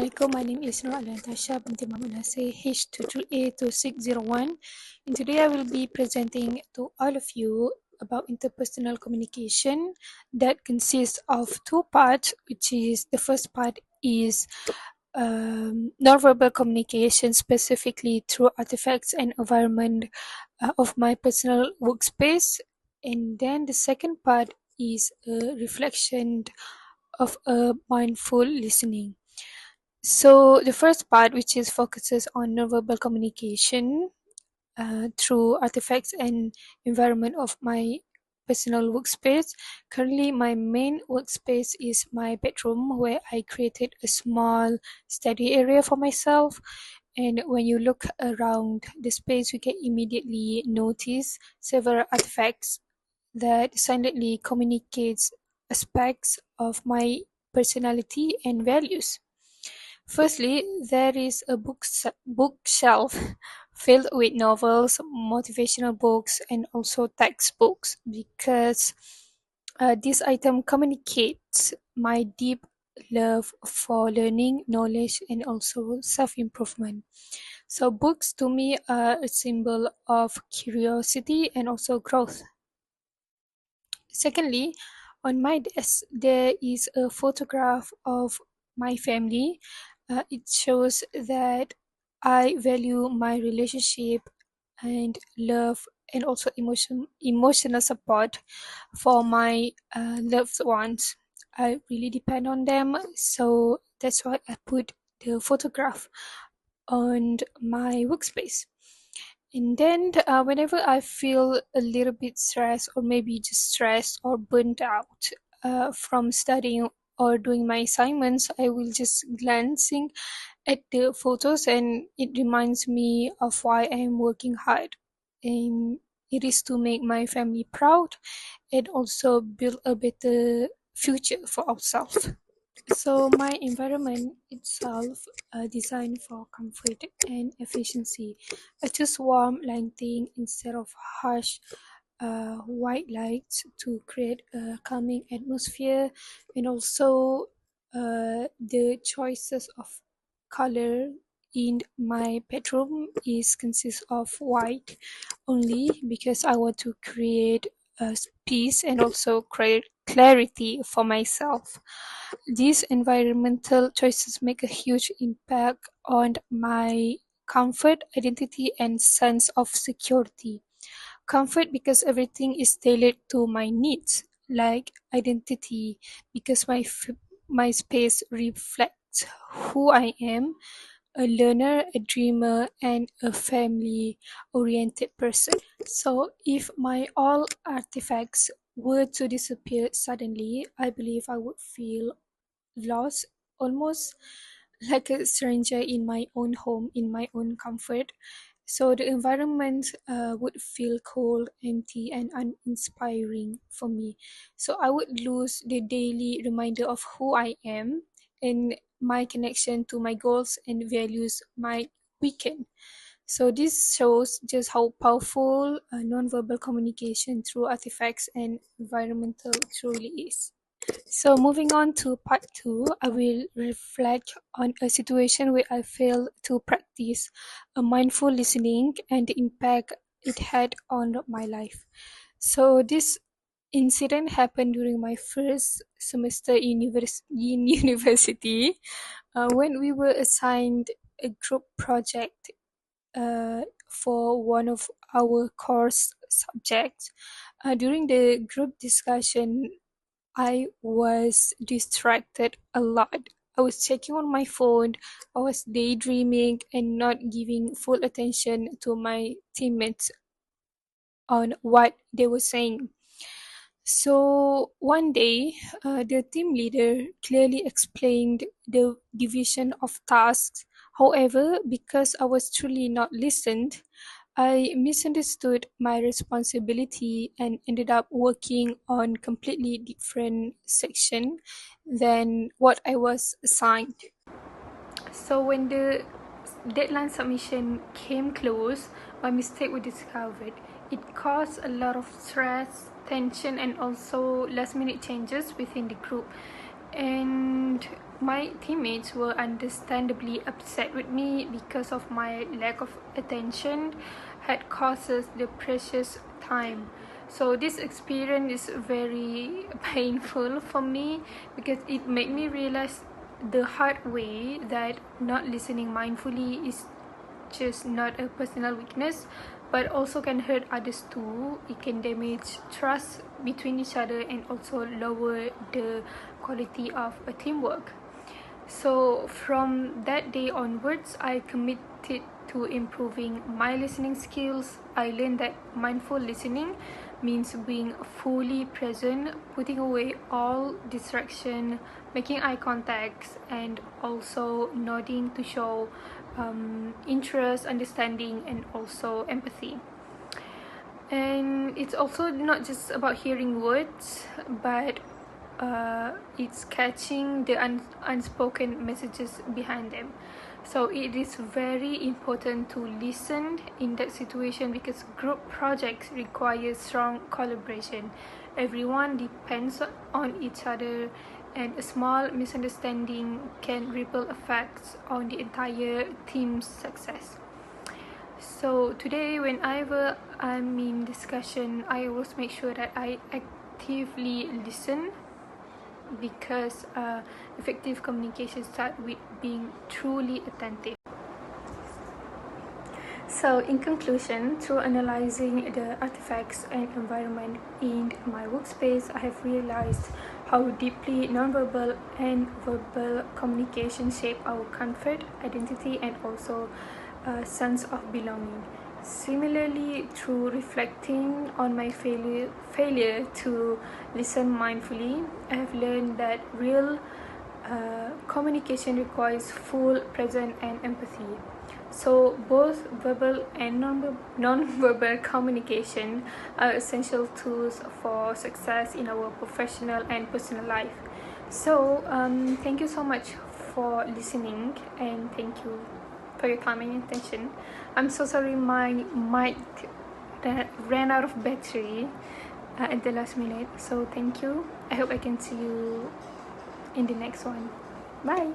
Assalamualaikum. My name is Nur Tasha binti Muhammad Nasir, H22A2601. And today I will be presenting to all of you about interpersonal communication that consists of two parts, which is the first part is nonverbal communication, specifically through artifacts and environment of my personal workspace. And then the second part is a reflection of a mindful listening. So the first part, which is focuses on nonverbal communication through artifacts and environment of my personal workspace. Currently, my main workspace is my bedroom, where I created a small study area for myself. And when you look around the space, you can immediately notice several artifacts that silently communicates aspects of my personality and values. Firstly, there is a bookshelf filled with novels, motivational books, and also textbooks because this item communicates my deep love for learning, knowledge, and also self improvement. So, books to me are a symbol of curiosity and also growth. Secondly, on my desk, there is a photograph of my family. It shows that I value my relationship and love and also emotional support for my loved ones. I really depend on them, so that's why I put the photograph on my workspace. And then, whenever I feel a little bit stressed, or maybe just stressed or burnt out from studying or doing my assignments, I will just glancing at the photos, and it reminds me of why I am working hard. And it is to make my family proud and also build a better future for ourselves. So my environment itself designed for comfort and efficiency. I choose warm lighting instead of harsh white lights to create a calming atmosphere, and also the choices of color in my bedroom is consists of white only because I want to create peace and also create clarity for myself. These environmental choices make a huge impact on my comfort, identity, and sense of security. Comfort because everything is tailored to my needs, like identity because my space reflects who I am, a learner, a dreamer, and a family oriented person. So, if my all artifacts were to disappear suddenly, I believe I would feel lost, almost like a stranger in my own home, in my own comfort. So the environment would feel cold, empty, and uninspiring for me. So I would lose the daily reminder of who I am, and my connection to my goals and values might weaken. So this shows just how powerful nonverbal communication through artifacts and environmental truly is. So moving on to part two, I will reflect on a situation where I failed to practice a mindful listening and the impact it had on my life. So this incident happened during my first semester in university when we were assigned a group project for one of our course subjects. During the group discussion, I was distracted a lot. I was checking on my phone, I was daydreaming and not giving full attention to my teammates on what they were saying. So one day, the team leader clearly explained the division of tasks. However, because I was truly not listened, I misunderstood my responsibility and ended up working on completely different section than what I was assigned. So when the deadline submission came close, my mistake was discovered. It caused a lot of stress, tension, and also last minute changes within the group. And my teammates were understandably upset with me because of my lack of attention had causes the precious time. So this experience is very painful for me because it made me realize the hard way that not listening mindfully is just not a personal weakness, but also can hurt others too. It can damage trust between each other and also lower the quality of a teamwork. So from that day onwards, I committed to improving my listening skills. I learned that mindful listening means being fully present, putting away all distraction, making eye contact, and also nodding to show interest, understanding, and also empathy. And it's also not just about hearing words, but it's catching the unspoken messages behind them. So it is very important to listen in that situation because group projects require strong collaboration. Everyone depends on each other, and a small misunderstanding can ripple effects on the entire team's success. So today, whenever I'm in discussion, I always make sure that I actively listen because effective communication starts with being truly attentive. So in conclusion, through analyzing the artifacts and environment in my workspace, I have realized how deeply nonverbal and verbal communication shape our comfort, identity, and also a sense of belonging. Similarly, through reflecting on my failure to listen mindfully, I have learned that real communication requires full presence and empathy. So both verbal and non-verbal communication are essential tools for success in our professional and personal life. So thank you so much for listening, and thank you for your time and attention. I'm so sorry my mic ran out of battery at the last minute. So thank you. I hope I can see you in the next one. Bye.